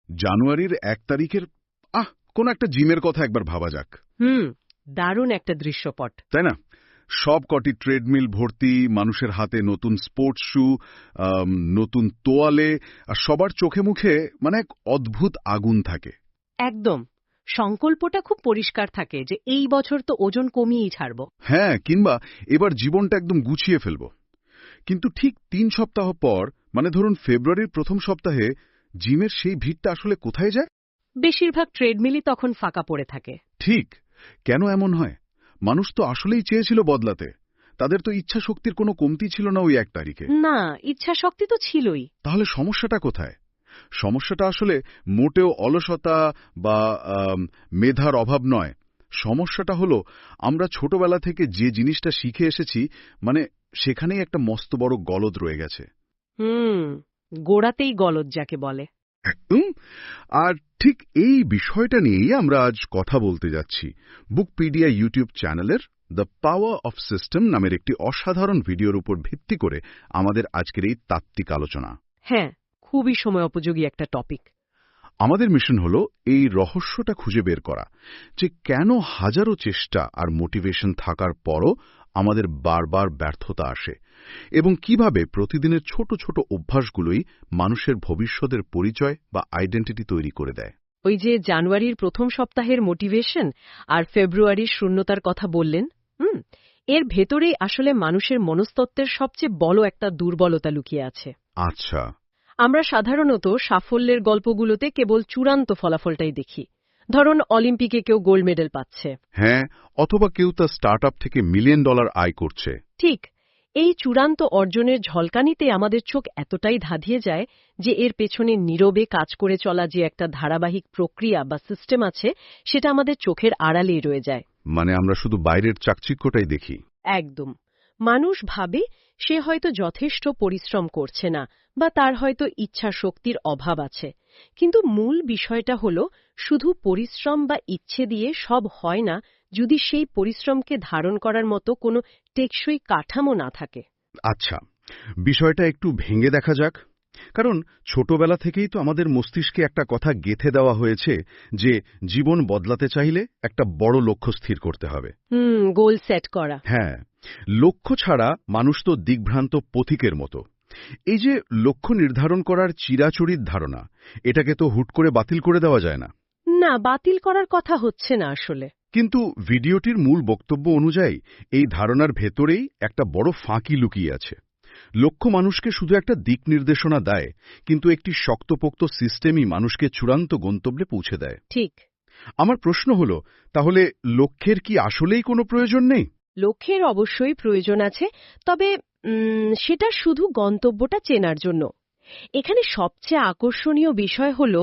জানুয়ারির ১ তারিখের কোন একটা জিমের কথা একবার ভাবা যাক। দারুণ একটা দৃশ্যপট, তাই না? সব কটি ট্রেডমিল ভর্তি, মানুষের হাতে নতুন স্পোর্টস শু, নতুন তোয়ালে, আর সবার চোখে মুখে মানে এক অদ্ভুত আগুন থাকে। একদম। সংকল্পটা খুব পরিষ্কার থাকে যে এই বছর তো ওজন কমিয়েই ছাড়ব। হ্যাঁ, কিংবা এবার জীবনটা একদম গুছিয়ে ফেলব। কিন্তু ঠিক ৩ সপ্তাহ পর, মানে ধরুন ফেব্রুয়ারির প্রথম সপ্তাহে, জিমের সেই ভিড়টা আসলে কোথায় যায়? বেশিরভাগ ট্রেডমিলই তখন ফাঁকা পড়ে থাকে। ঠিক। কেন এমন হয়? মানুষ তো আসলেই চেয়েছিল বদলাতে। তাদের তো ইচ্ছা শক্তির কোনো কমতি ছিল না ওই ১ তারিখে। না, ইচ্ছা শক্তি তো ছিলই। তাহলে সমস্যাটা কোথায়? সমস্যাটা আসলে মোটেও অলসতা বা মেধার অভাব নয়। সমস্যাটা হলো আমরা ছোটবেলা থেকে যে জিনিসটা শিখে এসেছি, মানে সেখানেই একটা মস্ত বড় গলদ রয়ে গেছে। গোড়াতেই গলদ যাকে বলে। একদম। আর ঠিক এই বিষয়টা নিয়েই আমরা আজ কথা বলতে যাচ্ছি। বুকপিডিয়া ইউটিউব চ্যানেলের দ্য পাওয়ার অফ সিস্টেম নামের একটি অসাধারণ ভিডিওর উপর ভিত্তি করে আমাদের আজকের এই তাত্ত্বিক আলোচনা। হ্যাঁ, খুবই সময় উপযোগী একটা টপিক। আমাদের মিশন হলো এই রহস্যটা খুঁজে বের করা যে কেন হাজারো চেষ্টা আর মোটিভেশন থাকার পরও আমাদের বারবার ব্যর্থতা আসে, এবং কিভাবে প্রতিদিনের ছোট ছোট অভ্যাসগুলোই মানুষের ভবিষ্যতের পরিচয় বা আইডেন্টিটি তৈরি করে দেয়। ওই যে জানুয়ারির প্রথম সপ্তাহের মোটিভেশন আর ফেব্রুয়ারির শূন্যতার কথা বললেন, এর ভেতরেই আসলে মানুষের মনস্তত্ত্বের সবচেয়ে বড় একটা দুর্বলতা লুকিয়ে আছে। আচ্ছা। আমরা সাধারণত সাফল্যের গল্পগুলোতে কেবল চূড়ান্ত ফলাফলটাই দেখি। ধরুন অলিম্পিকে কেউ গোল্ড মেডেল পাচ্ছে। হ্যাঁ, অথবা কেউ তার স্টার্টআপ থেকে $1 মিলিয়ন আয় করছে। ঠিক। এই চূড়ান্ত অর্জনের ঝলকানিতে আমাদের চোখ এতটাই ধাঁধিয়ে যায় যে এর পেছনে নীরবে কাজ করে চলা যে একটা ধারাবাহিক প্রক্রিয়া বা সিস্টেম আছে, সেটা আমাদের চোখের আড়ালেই রয়ে যায়। মানে আমরা শুধু বাইরের চাকচিক্যটাই দেখি। একদম। মানুষ ভাবে সে হয়তো যথেষ্ট পরিশ্রম করছে না, বা তার হয়তো ইচ্ছা শক্তির অভাব আছে। কিন্তু মূল বিষয়টা হলো, শুধু পরিশ্রম বা ইচ্ছে দিয়ে সব হয় না যদি সেই পরিশ্রমকে ধারণ করার মতো কোনো টেকসই কাঠামো না থাকে। আচ্ছা, বিষয়টা একটু ভেঙে দেখা যাক। কারণ ছোটবেলা থেকেই তো আমাদের মস্তিষ্কে একটা কথা গেঁথে দেওয়া হয়েছে যে জীবন বদলাতে চাইলে একটা বড় লক্ষ্য স্থির করতে হবে। গোল সেট করা। হ্যাঁ, লক্ষ্য ছাড়া মানুষ তো দিগ্ভ্রান্ত পথিকের মতো। এই যে লক্ষ্য নির্ধারণ করার চিরাচরিত ধারণা, এটাকে তো হুট করে বাতিল করে দেওয়া যায় না। না, বাতিল করার কথা হচ্ছে না আসলে। কিন্তু ভিডিওটির মূল বক্তব্য অনুযায়ী এই ধারণার ভেতরেই একটা বড় ফাঁকি লুকিয়ে আছে। লক্ষ্য মানুষকে শুধু একটা দিক নির্দেশনা দেয়, কিন্তু একটি শক্তপোক্ত সিস্টেমই মানুষকে চূড়ান্ত গন্তব্যে পৌঁছে দেয়। ঠিক। আমার প্রশ্ন হল, তাহলে লক্ষ্যের কি আসলেই কোনো প্রয়োজন নেই? লক্ষ্যের অবশ্যই প্রয়োজন আছে, তবে সেটা শুধু গন্তব্যটা চেনার জন্য। এখানে সবচেয়ে আকর্ষণীয় বিষয় হল,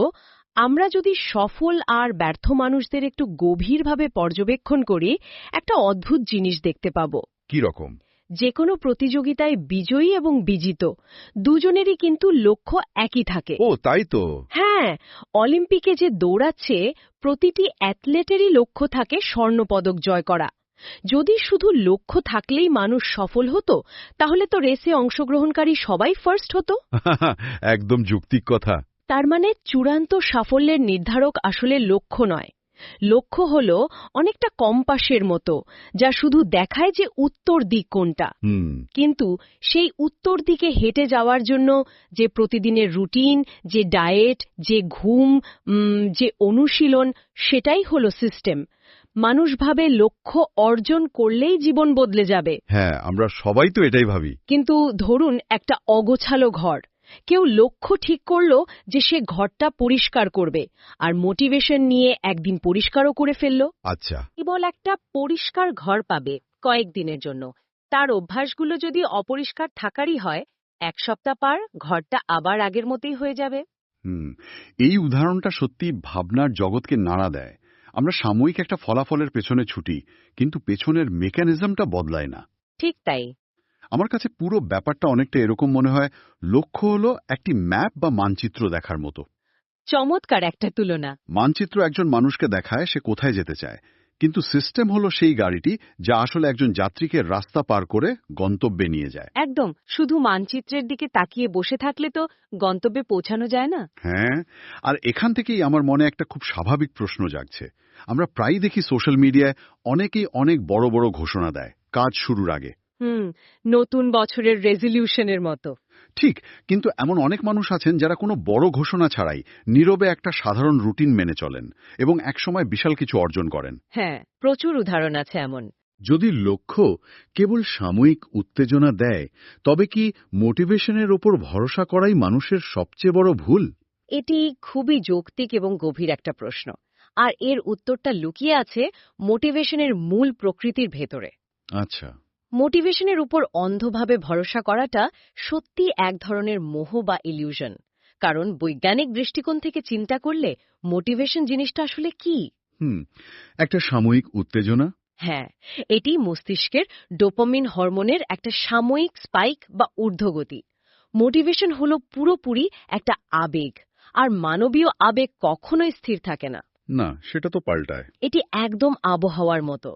আমরা যদি সফল আর ব্যর্থ মানুষদের একটু গভীরভাবে পর্যবেক্ষণ করি, একটা অদ্ভুত জিনিস দেখতে পাব। কি রকম? যে কোনো প্রতিযোগিতায় বিজয়ী এবং বিজিত দুজনেরই কিন্তু লক্ষ্য একই থাকে। ও তাই তো। হ্যাঁ, অলিম্পিকে যে দৌড়াচ্ছে প্রতিটি অ্যাথলেটেরই লক্ষ্য থাকে স্বর্ণপদক জয় করা। যদি শুধু লক্ষ্য থাকলেই মানুষ সফল হতো, তাহলে তো রেসে অংশগ্রহণকারী সবাই ফার্স্ট হতো। একদম যৌক্তিক কথা। তার মানে চূড়ান্ত সাফল্যের নির্ধারক আসলে লক্ষ্য নয়। লক্ষ্য হল অনেকটা কম্পাসের মতো, যা শুধু দেখায় যে উত্তর দিক কোনটা। কিন্তু সেই উত্তর দিকে হেঁটে যাওয়ার জন্য যে প্রতিদিনের রুটিন, যে ডায়েট, যে ঘুম, যে অনুশীলন, সেটাই হলো সিস্টেম। মানুষ ভাবে লক্ষ্য অর্জন করলেই জীবন বদলে যাবে। হ্যাঁ, আমরা সবাই তো এটাই ভাবি। কিন্তু ধরুন একটা অগোছালো ঘর, কেউ লক্ষ্য ঠিক করলো যে সে ঘরটা পরিষ্কার করবে, আর মোটিভেশন নিয়ে একদিন পরিষ্কারও করে ফেললো। আচ্ছা। কেবল একটা পরিষ্কার ঘর পাবে কয়েকদিনের জন্য। তার অভ্যাসগুলো যদি অপরিষ্কার থাকারই হয়, 1 সপ্তাহ পার ঘরটা আবার আগের মতোই হয়ে যাবে। এই উদাহরণটা সত্যি ভাবনার জগৎকে নাড়া দেয়। আমরা সাময়িক একটা ফলাফলের পেছনে ছুটি, কিন্তু পেছনের মেকানিজমটা বদলায় না। ঠিক তাই। আমার কাছে পুরো ব্যাপারটা অনেকটা এরকম মনে হয়, লক্ষ্য হলো একটি ম্যাপ বা মানচিত্র দেখার মতো। চমৎকার একটা তুলনা। মানচিত্র একজন মানুষকে দেখায় সে কোথায় যেতে চায়, কিন্তু সিস্টেম হলো সেই গাড়িটি যা আসলে একজন যাত্রীকে রাস্তা পার করে গন্তব্যে নিয়ে যায়। একদম, শুধু মানচিত্রের দিকে তাকিয়ে বসে থাকলে তো গন্তব্যে পৌঁছানো যায় না। হ্যাঁ, আর এখান থেকেই আমার মনে একটা খুব স্বাভাবিক প্রশ্ন জাগছে। আমরা প্রায়ই দেখি সোশ্যাল মিডিয়ায় অনেকেই অনেক বড় বড় ঘোষণা দেয় কাজ শুরুর আগে। নতুন বছরের রেজলিউশনের মতো। ঠিক, কিন্তু এমন অনেক মানুষ আছেন যারা কোনো বড় ঘোষণা ছাড়াই নীরবে একটা সাধারণ রুটিন মেনে চলেন এবং একসময় বিশাল কিছু অর্জন করেন। হ্যাঁ, প্রচুর উদাহরণ আছে এমন। যদি লক্ষ্য কেবল সাময়িক উত্তেজনা দেয়, তবে কি মোটিভেশনের ওপর ভরসা করাই মানুষের সবচেয়ে বড় ভুল? এটি খুবই যৌক্তিক এবং গভীর একটা প্রশ্ন, আর এর উত্তরটা লুকিয়ে আছে মোটিভেশনের মূল প্রকৃতির ভেতরে। আচ্ছা। মোটিভেশনের উপর অন্ধভাবে ভরসা করাটা সত্যি এক ধরনের মোহ বা ইলিউশন। কারণ বৈজ্ঞানিক দৃষ্টিকোণ থেকে চিন্তা করলে মোটিভেশন জিনিসটা আসলে কি? একটা সাময়িক উত্তেজনা। হ্যাঁ, এটি মস্তিষ্কের ডোপামিন হরমোনের একটা সাময়িক স্পাইক বা ঊর্ধ্বগতি। মোটিভেশন হলো পুরোপুরি একটা আবেগ, আর মানবীয় আবেগ কখনোই স্থির থাকে না। না, সেটা তো পাল্টায়। এটি একদম আবহাওয়ার মতো,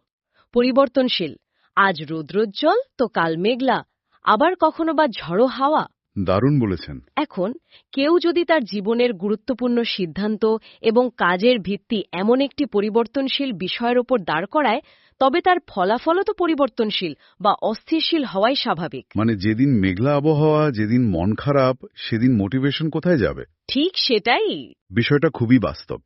পরিবর্তনশীল। আজ রৌদ্রোজ্জ্বল তো কাল মেঘলা, আবার কখনো বা ঝড়ো হাওয়া। দারুণ বলেছেন। এখন কেউ যদি তার জীবনের গুরুত্বপূর্ণ সিদ্ধান্ত এবং কাজের ভিত্তি এমন একটি পরিবর্তনশীল বিষয়ের উপর দাঁড় করায়, তবে তার ফলাফলও তো পরিবর্তনশীল বা অস্থিরশীল হওয়াই স্বাভাবিক। মানে যেদিন মেঘলা আবহাওয়া, যেদিন মন খারাপ, সেদিন মোটিভেশন কোথায় যাবে? ঠিক সেটাই। বিষয়টা খুবই বাস্তব।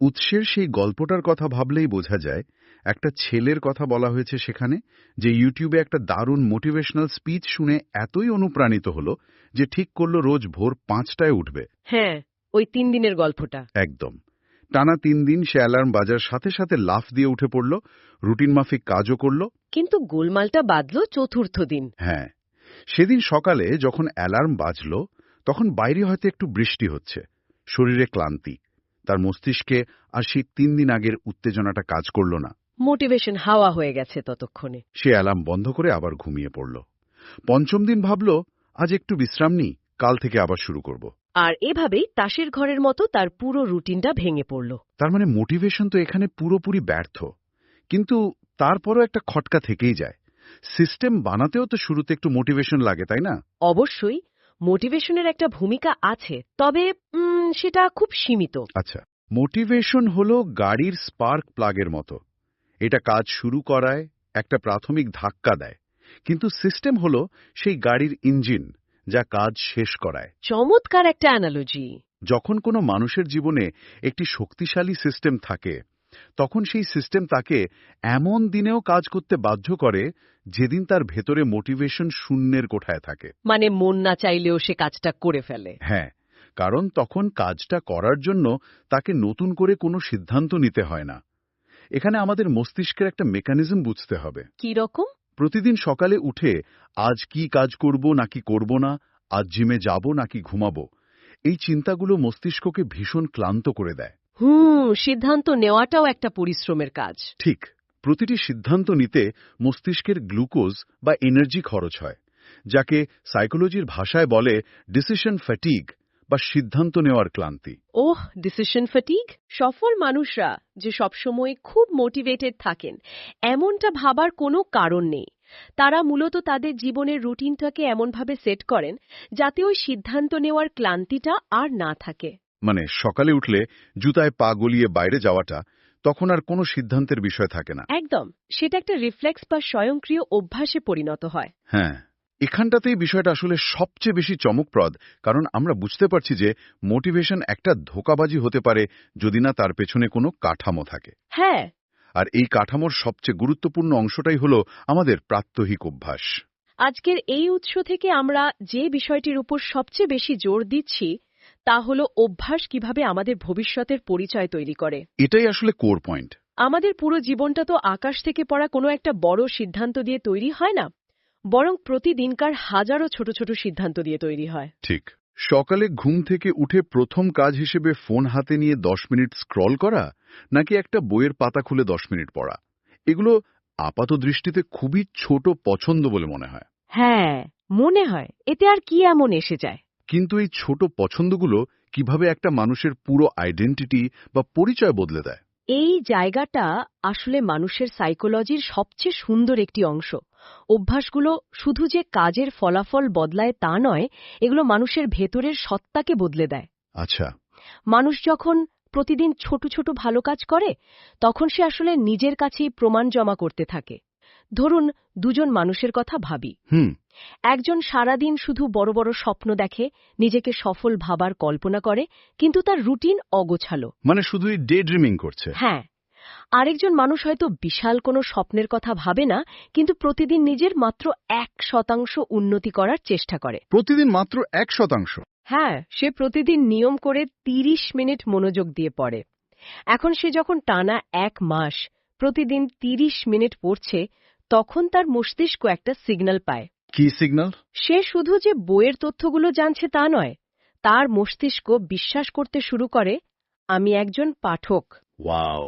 উৎসের সেই গল্পটার কথা ভাবলেই বোঝা যায়। একটা ছেলের কথা বলা হয়েছে সেখানে, যে ইউটিউবে একটা দারুণ মোটিভেশনাল স্পিচ শুনে এতই অনুপ্রাণিত হলো যে ঠিক করল রোজ ভোর 5টায় উঠবে। হ্যাঁ, ওই 3 দিনের গল্পটা। একদম। টানা 3 দিন সে অ্যালার্ম বাজার সাথে সাথে লাফ দিয়ে উঠে পড়ল, রুটিন মাফিক কাজও করল। কিন্তু গোলমালটা বাঁধল চতুর্থ দিন। হ্যাঁ, সেদিন সকালে যখন অ্যালার্ম বাজল, তখন বাইরে হয়তো একটু বৃষ্টি হচ্ছে, শরীরে ক্লান্তি, তার মস্তিষ্কে আর সেই 3 দিন আগের উত্তেজনাটা কাজ করল না। মোটিভেশন হাওয়া হয়ে গেছে ততক্ষণে। সে অ্যালার্ম বন্ধ করে আবার ঘুমিয়ে পড়ল। পঞ্চম দিন ভাবল, আজ একটু বিশ্রাম নিই, কাল থেকে আবার শুরু করব। আর এভাবেই তাসের ঘরের মতো তার পুরো রুটিনটা ভেঙে পড়ল। তার মানে মোটিভেশন তো এখানে পুরোপুরি ব্যর্থ। কিন্তু তারপরও একটা খটকা থেকেই যায়। সিস্টেম বানাতেও তো শুরুতে একটু মোটিভেশন লাগে, তাই না? অবশ্যই মোটিভেশনের একটা ভূমিকা আছে, তবে সেটা খুব সীমিত। আচ্ছা, মোটিভেশন হলো গাড়ির স্পার্ক প্লাগের মতো। এটা কাজ শুরু করায়, একটা প্রাথমিক ধাক্কা দেয়। কিন্তু সিস্টেম হলো সেই গাড়ির ইঞ্জিন, যা কাজ শেষ করায়। চমৎকার একটা অ্যানালজি। যখন কোনো মানুষের জীবনে একটি শক্তিশালী সিস্টেম থাকে, তখন সেই সিস্টেম তাকে এমন দিনেও কাজ করতে বাধ্য করে যেদিন তার ভেতরে মোটিভেশন শূন্যের কোঠায় থাকে। মানে মন না চাইলেও সে কাজটা করে ফেলে। হ্যাঁ, কারণ তখন কাজটা করার জন্য তাকে নতুন করে কোনো সিদ্ধান্ত নিতে হয় না। এখানে আমাদের মস্তিষ্কের একটা মেকানিজম বুঝতে হবে। কি রকম? প্রতিদিন সকালে উঠে আজ কি কাজ করব নাকি করব না, আজ জিমে যাব নাকি ঘুমাবো, এই চিন্তাগুলো মস্তিষ্ককে ভীষণ ক্লান্ত করে দেয়। সিদ্ধান্ত নেওয়াটাও একটা পরিশ্রমের কাজ। ঠিক, প্রতিটি সিদ্ধান্ত নিতে মস্তিষ্কের গ্লুকোজ বা এনার্জি খরচ হয়, যাকে সাইকোলজির ভাষায় বলে ডিসিশন ফ্যাটিগ বা সিদ্ধান্ত নেওয়ার ক্লান্তি। Decision fatigue. সফল মানুষরা যে সবসময় খুব মোটিভেটেড থাকেন এমনটা ভাবার কোনো কারণ নেই। তারা মূলত তাদের জীবনের রুটিনটাকে এমনভাবে সেট করেন যাতে ওই সিদ্ধান্ত নেওয়ার ক্লান্তিটা আর না থাকে। মানে সকালে উঠলে জুতায় পা গলিয়ে বাইরে যাওয়াটা তখন আর কোনো সিদ্ধান্তের বিষয় থাকে না। একদম, সেটা একটা রিফ্লেক্স বা স্বয়ংক্রিয় অভ্যাসে পরিণত হয়। হ্যাঁ, এখানটাতেই বিষয়টা আসলে সবচেয়ে বেশি চমকপ্রদ, কারণ আমরা বুঝতে পারছি যে মোটিভেশন একটা ধোঁকাবাজি হতে পারে যদি না তার পেছনে কোনো কাঠামো থাকে। হ্যাঁ, আর এই কাঠামোর সবচেয়ে গুরুত্বপূর্ণ অংশটাই হলো আমাদের প্রাত্যহিক অভ্যাস। আজকের এই উৎস থেকে আমরা যে বিষয়টির উপর সবচেয়ে বেশি জোর দিচ্ছি তা হলো অভ্যাস কিভাবে আমাদের ভবিষ্যতের পরিচয় তৈরি করে। এটাই আসলে কোর পয়েন্ট। আমাদের পুরো জীবনটা তো আকাশ থেকে পড়া কোনো একটা বড় সিদ্ধান্ত দিয়ে তৈরি হয় না, বরং প্রতিদিনকার হাজারো ছোট ছোট সিদ্ধান্ত দিয়ে তৈরি হয়। ঠিক, সকালে ঘুম থেকে উঠে প্রথম কাজ হিসেবে ফোন হাতে নিয়ে 10 মিনিট স্ক্রল করা, নাকি একটা বইয়ের পাতা খুলে 10 মিনিট পড়া, এগুলো আপাত দৃষ্টিতে খুবই ছোট পছন্দ বলে মনে হয়। হ্যাঁ, মনে হয় এতে আর কি এমন এসে যায়। কিন্তু এই ছোট পছন্দগুলো কিভাবে একটা মানুষের পুরো আইডেন্টিটি বা পরিচয় বদলে দেয়। এই জায়গাটা আসলে মানুষের সাইকোলজির সবচেয়ে সুন্দর একটি অংশ। অভ্যাসগুলো শুধু যে কাজের ফলাফল বদলায় তা নয়, এগুলো মানুষের ভেতরের সত্তাকে বদলে দেয়। আচ্ছা। মানুষ যখন প্রতিদিন ছোট ছোট ভালো কাজ করে, তখন সে আসলে নিজের কাছেই প্রমাণ জমা করতে থাকে। ধরুন, দুজন মানুষের কথা ভাবি। একজন সারাদিন শুধু বড় বড় স্বপ্ন দেখে, নিজেকে সফল ভাবার কল্পনা করে, কিন্তু তার রুটিন অগোছালো, মানে শুধুই ডে ড্রিমিং করছে। হ্যাঁ। আরেকজন মানুষ হয়তো বিশাল কোনো স্বপ্নের কথা ভাবে না, কিন্তু প্রতিদিন নিজের মাত্র 1% উন্নতি করার চেষ্টা করে। প্রতিদিন মাত্র 1%? হ্যাঁ, সে প্রতিদিন নিয়ম করে 30 মিনিট মনোযোগ দিয়ে পড়ে। এখন সে যখন টানা 1 মাস প্রতিদিন 30 মিনিট পড়ছে, তখন তার মস্তিষ্ক একটা সিগন্যাল পায়। কি সিগন্যাল? সে শুধু যে বইয়ের তথ্যগুলো জানছে তা নয়, তার মস্তিষ্ক বিশ্বাস করতে শুরু করে, আমি একজন পাঠক। ওয়াও!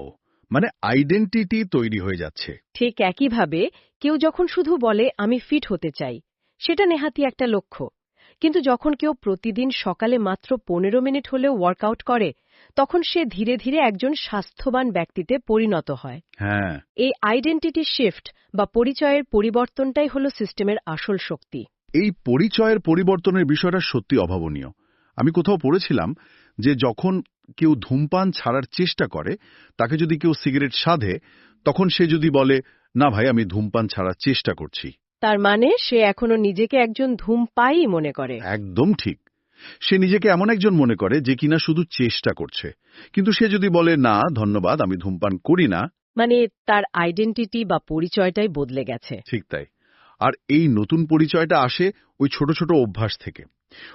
মানে আইডেন্টিটি তৈরি হয়ে যাচ্ছে। ঠিক একইভাবে কেউ যখন শুধু বলে আমি ফিট হতে চাই, সেটা নেহাতি একটা লক্ষ্য। কিন্তু যখন কেউ প্রতিদিন সকালে মাত্র 15 মিনিট হলেও ওয়ার্কআউট করে, তখন সে ধীরে ধীরে একজন স্বাস্থ্যবান ব্যক্তিতে পরিণত হয়। হ্যাঁ। এই আইডেন্টিটি শিফট বা পরিচয়ের পরিবর্তনটাই হল সিস্টেমের আসল শক্তি। এই পরিচয়ের পরিবর্তনের বিষয়টা সত্যি অভাবনীয়। আমি কোথাও পড়েছিলাম যে যখন কেউ ধূমপান ছাড়ার চেষ্টা করে, তাকে যদি কেউ সিগারেট সাধে, তখন সে যদি বলে, না ভাই আমি ধূমপান ছাড়ার চেষ্টা করছি, তার মানে সে এখনো নিজেকে একজন ধূমপায়ী মনে করে। একদম ঠিক। সে নিজেকে এমন একজন মনে করে যে কিনা শুধু চেষ্টা করছে। কিন্তু সে যদি বলে, না ধন্যবাদ আমি ধূমপান করি না, মানে তার আইডেন্টিটি বা পরিচয়টাই বদলে গেছে। ঠিক তাই। আর এই নতুন পরিচয়টা আসে ওই ছোট ছোট অভ্যাস থেকে।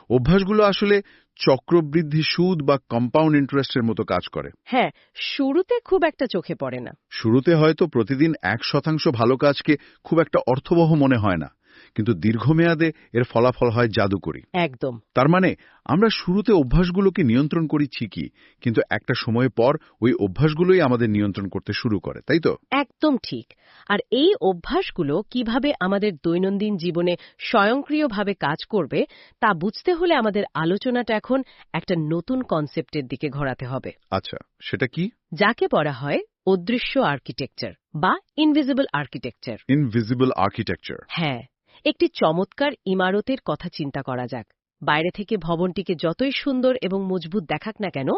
অভ্যাসগুলো আসলে চক্রবৃদ্ধি সুদ বা কম্পাউন্ড ইন্টারেস্টের মতো কাজ করে। হ্যাঁ, শুরুতে খুব একটা চোখে পড়ে না। শুরুতে হয়তো প্রতিদিন 1% ভালো কাজকে খুব একটা অর্থবহ মনে হয় না, কিন্তু দীর্ঘমেয়াদে এর ফলাফল হয় জাদুকরী। একদম। তার মানে আমরা শুরুতে অভ্যাসগুলোকে নিয়ন্ত্রণ করি ঠিকই, কিন্তু একটা সময় পর ওই অভ্যাসগুলোই আমাদের নিয়ন্ত্রণ করতে শুরু করে, তাই তো? একদম ঠিক। আর এই অভ্যাসগুলো কিভাবে আমাদের দৈনন্দিন জীবনে স্বয়ংক্রিয়ভাবে কাজ করবে, তা বুঝতে হলে আমাদের আলোচনাটা এখন একটা নতুন কনসেপ্টের দিকে ঘোরাতে হবে। আচ্ছা, সেটা কি? যাকে বলা হয় অদৃশ্য আর্কিটেকচার বা ইনভিজিবল আর্কিটেকচার। Invisible architecture? হ্যাঁ, একটি চমৎকার ইমারতের কথা চিন্তা করা যাক। বাইরে থেকে ভবনটিকে যতই সুন্দর এবং মজবুত দেখাক না কেন,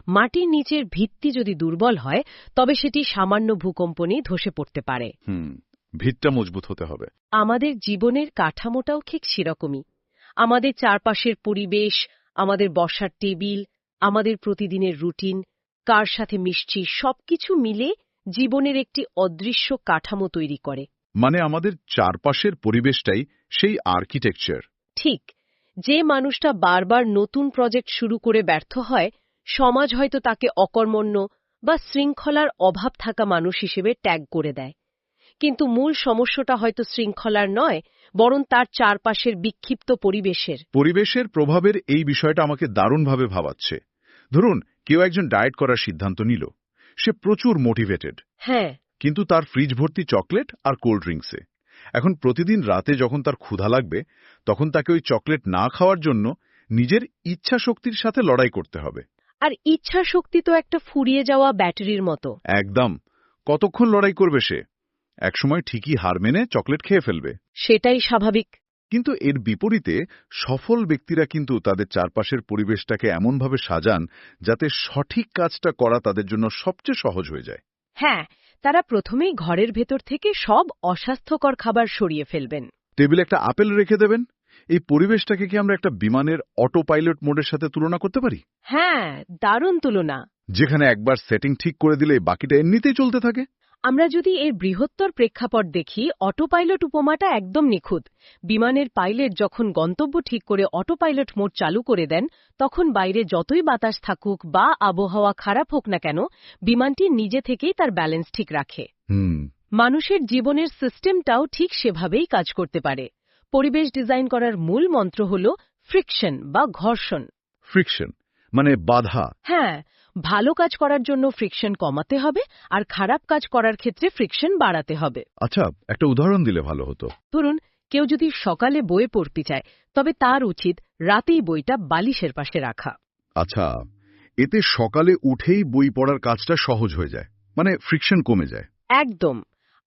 মাটির নিচের ভিত্তি যদি দুর্বল হয়, তবে সেটি সামান্য ভূকম্প নিয়ে ধসে পড়তে পারে। ভিতটা মজবুত হতে হবে। আমাদের জীবনের কাঠামোটাও ঠিক সেরকমই। আমাদের চারপাশের পরিবেশ, আমাদের বসার টেবিল, আমাদের প্রতিদিনের রুটিন, কার সাথে মিশছি, সবকিছু মিলে জীবনের একটি অদৃশ্য কাঠামো তৈরি করে। মানে আমাদের চারপাশের পরিবেশটাই সেই আর্কিটেকচার। ঠিক। যে মানুষটা বারবার নতুন প্রজেক্ট শুরু করে ব্যর্থ হয়, সমাজ হয়তো তাকে অকর্মণ্য বা শৃঙ্খলার অভাব থাকা মানুষ হিসেবে ট্যাগ করে দেয়। কিন্তু মূল সমস্যাটা হয়তো শৃঙ্খলার নয়, বরং তার চারপাশের বিক্ষিপ্ত পরিবেশের। পরিবেশের প্রভাবের এই বিষয়টা আমাকে দারুণভাবে ভাবাচ্ছে। ধরুন, কেউ একজন ডায়েট করার সিদ্ধান্ত নিল। সে প্রচুর মোটিভেটেড। হ্যাঁ। কিন্তু তার ফ্রিজ ভর্তি চকলেট আর কোল্ড ড্রিঙ্কসে। এখন প্রতিদিন রাতে যখন তার ক্ষুধা লাগবে, তখন তাকে ওই চকলেট না খাওয়ার জন্য নিজের ইচ্ছা শক্তির সাথে লড়াই করতে হবে। আর ইচ্ছা শক্তি তো একটা ফুরিয়ে যাওয়া ব্যাটারির মতো। একদম। কতক্ষণ লড়াই করবে সে? একসময় ঠিকই হার মেনে চকলেট খেয়ে ফেলবে। সেটাই স্বাভাবিক। কিন্তু এর বিপরীতে সফল ব্যক্তিরা কিন্তু তাদের চারপাশের পরিবেশটাকে এমনভাবে সাজান যাতে সঠিক কাজটা করা তাদের জন্য সবচেয়ে সহজ হয়ে যায়। হ্যাঁ, তারা প্রথমেই ঘরের ভেতর থেকে সব অস্বাস্থ্যকর খাবার সরিয়ে ফেলবেন। টেবিলে একটা আপেল রেখে দেবেন। এই পরিবেশটাকে কি আমরা একটা বিমানের অটো পাইলট মোডের সাথে তুলনা করতে পারি? হ্যাঁ, দারুণ তুলনা। যেখানে একবার সেটিং ঠিক করে দিলে বাকিটা এমনিতেই চলতে থাকে। আমরা যদি এর বৃহত্তর প্রেক্ষাপট দেখি, অটো পাইলট উপমাটা একদম নিখুঁত। বিমানের পাইলট যখন গন্তব্য ঠিক করে অটো পাইলট মোড চালু করে দেন, তখন বাইরে যতই বাতাস থাকুক বা আবহাওয়া খারাপ হোক না কেন, বিমানটি নিজে থেকেই তার ব্যালেন্স ঠিক রাখে। মানুষের জীবনের সিস্টেমটাও ঠিক সেভাবেই কাজ করতে পারে। পরিবেশ ডিজাইন করার মূল মন্ত্র হল ফ্রিকশন বা ঘর্ষণ। ফ্রিকশন মানে বাধা? হ্যাঁ, ভালো কাজ করার জন্য ফ্রিকশন কমাতে হবে, আর খারাপ কাজ করার ক্ষেত্রে ফ্রিকশন বাড়াতে হবে। আচ্ছা, একটা উদাহরণ দিলে ভালো হতো। ধরুন, কেউ যদি সকালে বই পড়তে চায়, তবে তার উচিত রাতেই বইটা বালিশের পাশে রাখা। আচ্ছা, এতে সকালে উঠেই বই পড়ার কাজটা সহজ হয়ে যায়। মানে ফ্রিকশন কমে যায়। একদম।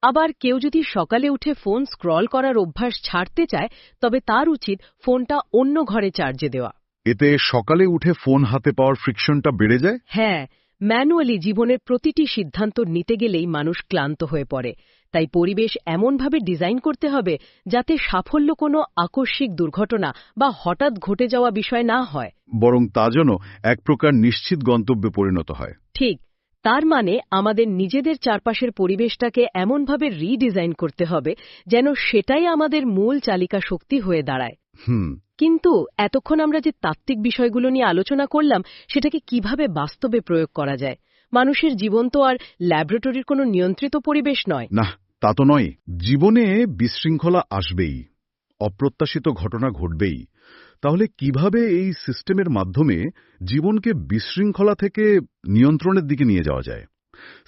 আবার কেউ যদি সকালে উঠে ফোন স্ক্রল করার অভ্যাস ছাড়তে চায়, তবে তার উচিত ফোনটা অন্য ঘরে চার্জে দেওয়া। এতে সকালে উঠে ফোন হাতে পাওয়ার ফ্রিকশনটা বেড়ে যায়। হ্যাঁ, ম্যানুয়ালি জীবনের প্রতিটি সিদ্ধান্ত নিতে গেলেই মানুষ ক্লান্ত হয়ে পড়ে। তাই পরিবেশ এমনভাবে ডিজাইন করতে হবে যাতে সাফল্য কোনো আকস্মিক দুর্ঘটনা বা হঠাৎ ঘটে যাওয়া বিষয় না হয়, বরং তা যেন এক প্রকার নিশ্চিত গন্তব্যে পরিণত হয়। ঠিক। তার মানে আমাদের নিজেদের চারপাশের পরিবেশটাকে এমনভাবে রিডিজাইন করতে হবে যেন সেটাই আমাদের মূল চালিকা শক্তি হয়ে দাঁড়ায়। কিন্তু এতক্ষণ আমরা যে তাত্ত্বিক বিষয়গুলো নিয়ে আলোচনা করলাম, সেটাকে কিভাবে বাস্তবে প্রয়োগ করা যায়? মানুষের জীবন তো আর ল্যাবরেটরির কোনো নিয়ন্ত্রিত পরিবেশ নয়। না, তা তো নয়। জীবনে বিশৃঙ্খলা আসবেই, অপ্রত্যাশিত ঘটনা ঘটবেই। তাহলে কিভাবে এই সিস্টেমের মাধ্যমে জীবনকে বিশৃঙ্খলা থেকে নিয়ন্ত্রণের দিকে নিয়ে যাওয়া যায়?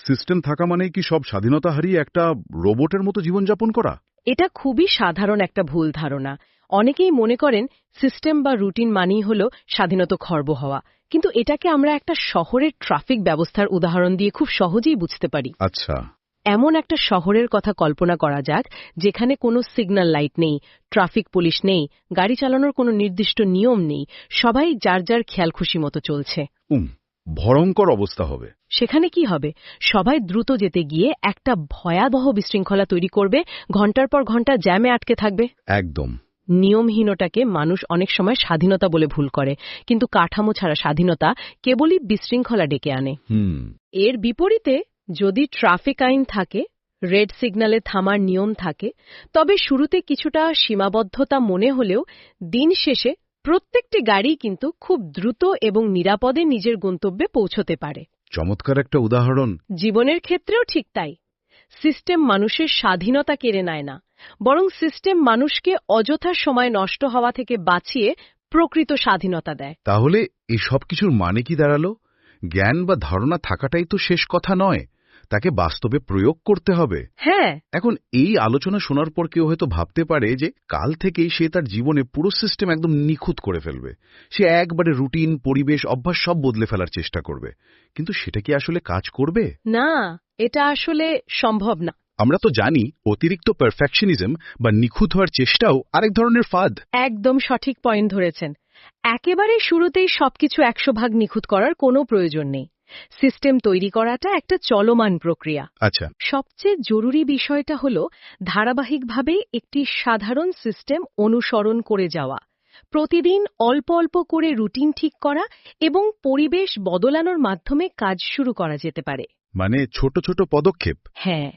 সিস্টেম থাকা মানে কি সব স্বাধীনতা হারিয়ে একটা রোবটের মতো জীবনযাপন করা? এটা খুবই সাধারণ একটা ভুল ধারণা। অনেকেই মনে করেন সিস্টেম বা রুটিন মানেই হল স্বাধীনত খর্ব হওয়া, কিন্তু এটাকে আমরা একটা শহরের ট্রাফিক ব্যবস্থার উদাহরণ দিয়ে খুব সহজেই বুঝতে পারি। আচ্ছা। এমন একটা শহরের কথা কল্পনা করা যাক যেখানে কোনো সিগন্যাল লাইট নেই, ট্রাফিক পুলিশ নেই, গাড়ি চালানোর কোনো নির্দিষ্ট নিয়ম নেই, সবাই যার যার খেয়াল খুশি মতো চলছে। ভয়ঙ্কর অবস্থা হবে। সেখানে কি হবে? সবাই দ্রুত যেতে গিয়ে একটা ভয়াবহ বিশৃঙ্খলা তৈরি করবে, ঘন্টার পর ঘন্টা জ্যামে আটকে থাকবে। একদম। নিয়মহীনতাকে মানুষ অনেক সময় স্বাধীনতা বলে ভুল করে, কিন্তু কাঠামো ছাড়া স্বাধীনতা কেবলই বিশৃঙ্খলা ডেকে আনে। এর বিপরীতে যদি ট্রাফিক আইন থাকে, রেড সিগন্যালে থামার নিয়ম থাকে, তবে শুরুতে কিছুটা সীমাবদ্ধতা মনে হলেও দিন শেষে প্রত্যেকটি গাড়ি কিন্তু খুব দ্রুত এবং নিরাপদে নিজের গন্তব্যে পৌঁছতে পারে। চমৎকার একটা উদাহরণ। জীবনের ক্ষেত্রেও ঠিক তাই। সিস্টেম মানুষের স্বাধীনতা কেড়ে নেয় না, বরং সিস্টেম মানুষকে অযথা সময় নষ্ট হওয়া থেকে বাঁচিয়ে প্রকৃত স্বাধীনতা দেয়। তাহলে এই সব কিছুর মানে কি দাঁড়ালো? জ্ঞান বা ধারণা থাকাটাই তো শেষ কথা নয়, তাকে বাস্তবে প্রয়োগ করতে হবে। হ্যাঁ। এখন এই আলোচনা শোনার পর কেউ হয়তো ভাবতে পারে যে কাল থেকেই সে তার জীবনে পুরো সিস্টেম একদম নিখুঁত করে ফেলবে, সে একবারে রুটিন, পরিবেশ, অভ্যাস সব বদলে ফেলার চেষ্টা করবে। কিন্তু সেটা কি আসলে কাজ করবে? না, এটা আসলে সম্ভব না। আমরা তো জানি অতিরিক্ত পারফেকশনিজম বা নিখুঁত হওয়ার চেষ্টাও আরেক ধরনের ফাঁদ। একদম সঠিক পয়েন্ট ধরেছেন। একেবারে শুরুতেই সবকিছু 100% নিখুঁত করার কোনো প্রয়োজন নেই। সিস্টেম তৈরি করাটা একটা চলমান প্রক্রিয়া। আচ্ছা। সবচেয়ে জরুরি বিষয়টা হলো ধারাবাহিকভাবে একটি সাধারণ সিস্টেম অনুসরণ করে যাওয়া, প্রতিদিন অল্প অল্প করে রুটিন ঠিক করা এবং পরিবেশ বদলানোর মাধ্যমে কাজ শুরু করা যেতে পারে। মানে ছোট ছোট পদক্ষেপ। হ্যাঁ,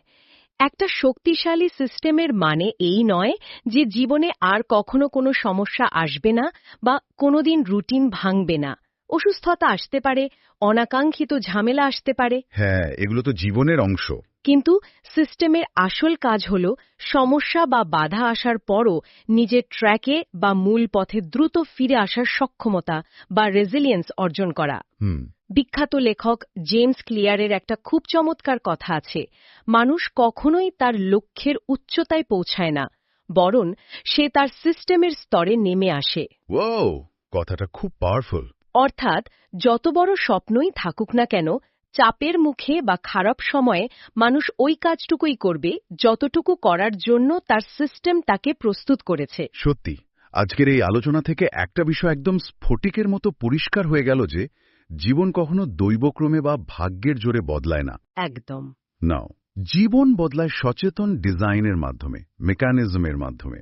একটা শক্তিশালী সিস্টেমের মানে এই নয় যে জীবনে আর কখনো কোনো সমস্যা আসবে না বা কোনোদিন রুটিন ভাঙবে না। অসুস্থতা আসতে পারে, অনাকাঙ্ক্ষিত ঝামেলা আসতে পারে। হ্যাঁ, এগুলো তো জীবনের অংশ। কিন্তু সিস্টেমের আসল কাজ হল সমস্যা বা বাধা আসার পরও নিজের ট্র্যাকে বা মূল পথে দ্রুত ফিরে আসার সক্ষমতা বা রেজিলিয়েন্স অর্জন করা। বিখ্যাত লেখক জেমস ক্লিয়ারের একটা খুব চমৎকার কথা আছে, মানুষ কখনোই তার লক্ষ্যের উচ্চতায় পৌঁছায় না, বরং সে তার সিস্টেমের স্তরে নেমে আসে। ওয়াও, কথাটা খুব পাওয়ারফুল। অর্থাৎ যত বড় স্বপ্নই থাকুক না কেন, চাপের মুখে বা খারাপ সময়ে মানুষ ওই কাজটুকুই করবে যতটুকু করার জন্য তার সিস্টেম তাকে প্রস্তুত করেছে। সত্যি, আজকের এই আলোচনা থেকে একটা বিষয় একদম স্ফটিকের মতো পরিষ্কার হয়ে গেল যে জীবন কখনো দৈবক্রমে বা ভাগ্যের জোরে বদলায় না। একদম নাও, জীবন বদলায় সচেতন ডিজাইনের মাধ্যমে, মেকানিজমের মাধ্যমে।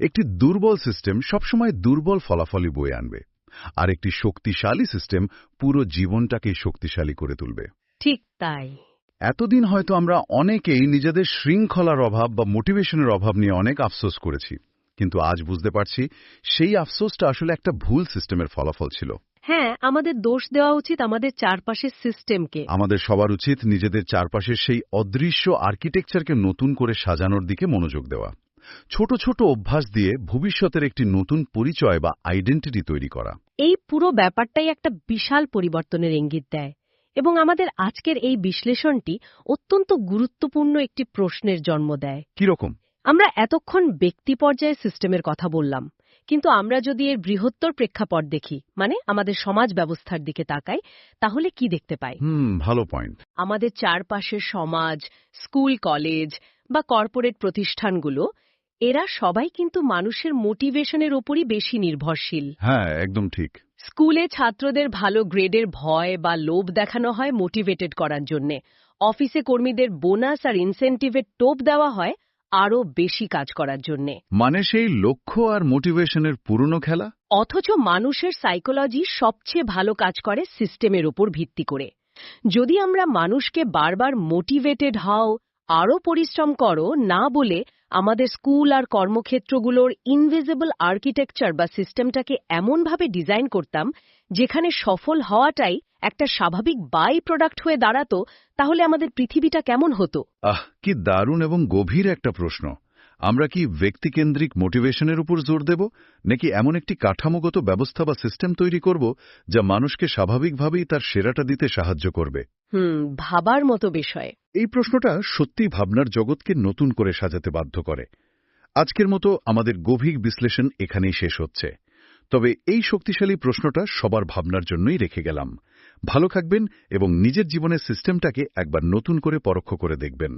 একটি দুর্বল সিস্টেম সবসময় দুর্বল ফলাফলই বয়ে আনবে, আর একটি শক্তিশালী সিস্টেম পুরো জীবনটাকেই শক্তিশালী করে তুলবে। ঠিক তাই। এতদিন হয়তো আমরা অনেকেই নিজেদের শৃঙ্খলার অভাব বা মোটিভেশনের অভাব নিয়ে অনেক আফসোস করেছি, কিন্তু আজ বুঝতে পারছি সেই আফসোসটা আসলে একটা ভুল সিস্টেমের ফলাফল ছিল। হ্যাঁ, আমাদের দোষ দেওয়া উচিত আমাদের চারপাশের সিস্টেমকে। আমাদের সবার উচিত নিজেদের চারপাশের সেই অদৃশ্য আর্কিটেকচারকে নতুন করে সাজানোর দিকে মনোযোগ দেওয়া, ছোট ছোট অভ্যাস দিয়ে ভবিষ্যতের একটি নতুন পরিচয় বা আইডেন্টিটি তৈরি করা। এই পুরো ব্যাপারটাই একটা বিশাল পরিবর্তনের ইঙ্গিত দেয়, এবং আমাদের আজকের এই বিশ্লেষণটি অত্যন্ত গুরুত্বপূর্ণ একটি প্রশ্নের জন্ম দেয়। কিরকম? আমরা এতক্ষণ ব্যক্তি পর্যায়ে সিস্টেমের কথা বললাম, কিন্তু আমরা যদি এর বৃহত্তর প্রেক্ষাপট দেখি মানে আমাদের সমাজ ব্যবস্থার দিকে তাকাই তাহলে কি দেখতে পাই? ভালো পয়েন্ট। আমাদের চারপাশের সমাজ, স্কুল কলেজ বা কর্পোরেট প্রতিষ্ঠানগুলো এরা সবাই কিন্তু মানুষের মোটিভেশনের উপরই বেশি নির্ভরশীল। হ্যাঁ, একদম ঠিক। স্কুলে ছাত্রদের ভালো গ্রেডের ভয় বা লোভ দেখানো হয় মোটিভেটেড করার জন্যে। অফিসে কর্মীদের বোনাস আর ইনসেন্টিভের টোপ দেওয়া হয় আরও বেশি কাজ করার জন্যে। মানে সেই লক্ষ্য আর মোটিভেশনের পুরনো খেলা। অথচ মানুষের সাইকোলজি সবচেয়ে ভালো কাজ করে সিস্টেমের উপর ভিত্তি করে। যদি আমরা মানুষকে বারবার মোটিভেটেড হও, আরও পরিশ্রম করো না বলে আমাদের স্কুল আর কর্মক্ষেত্রগুলোর ইনভিজিবল আর্কিটেকচার বা সিস্টেমটাকে এমনভাবে ডিজাইন করতাম যেখানে সফল হওয়াটাই একটা স্বাভাবিক বাই প্রোডাক্ট হয়ে দাঁড়াতো, তাহলে আমাদের পৃথিবীটা কেমন হতো? কি দারুণ এবং গভীর একটা প্রশ্ন। আমরা কি ব্যক্তিকেন্দ্রিক মোটিভেশনের উপর জোর দেব, নাকি এমন একটি কাঠামোগত ব্যবস্থা বা সিস্টেম তৈরি করব যা মানুষকে স্বাভাবিকভাবেই তার সেরাটা দিতে সাহায্য করবে? ভাবার মতো বিষয়। এই প্রশ্নটা সত্যি ভাবনার জগৎকে নতুন করে সাজাতে বাধ্য করে। আজকের মতো আমাদের গভীর বিশ্লেষণ এখানেই শেষ হচ্ছে। তবে এই শক্তিশালী প্রশ্নটা সবার ভাবনার জন্যই রেখে গেলাম। ভালো থাকবেন এবং নিজের জীবনের সিস্টেমটাকে একবার নতুন করে পরখ করে দেখবেন।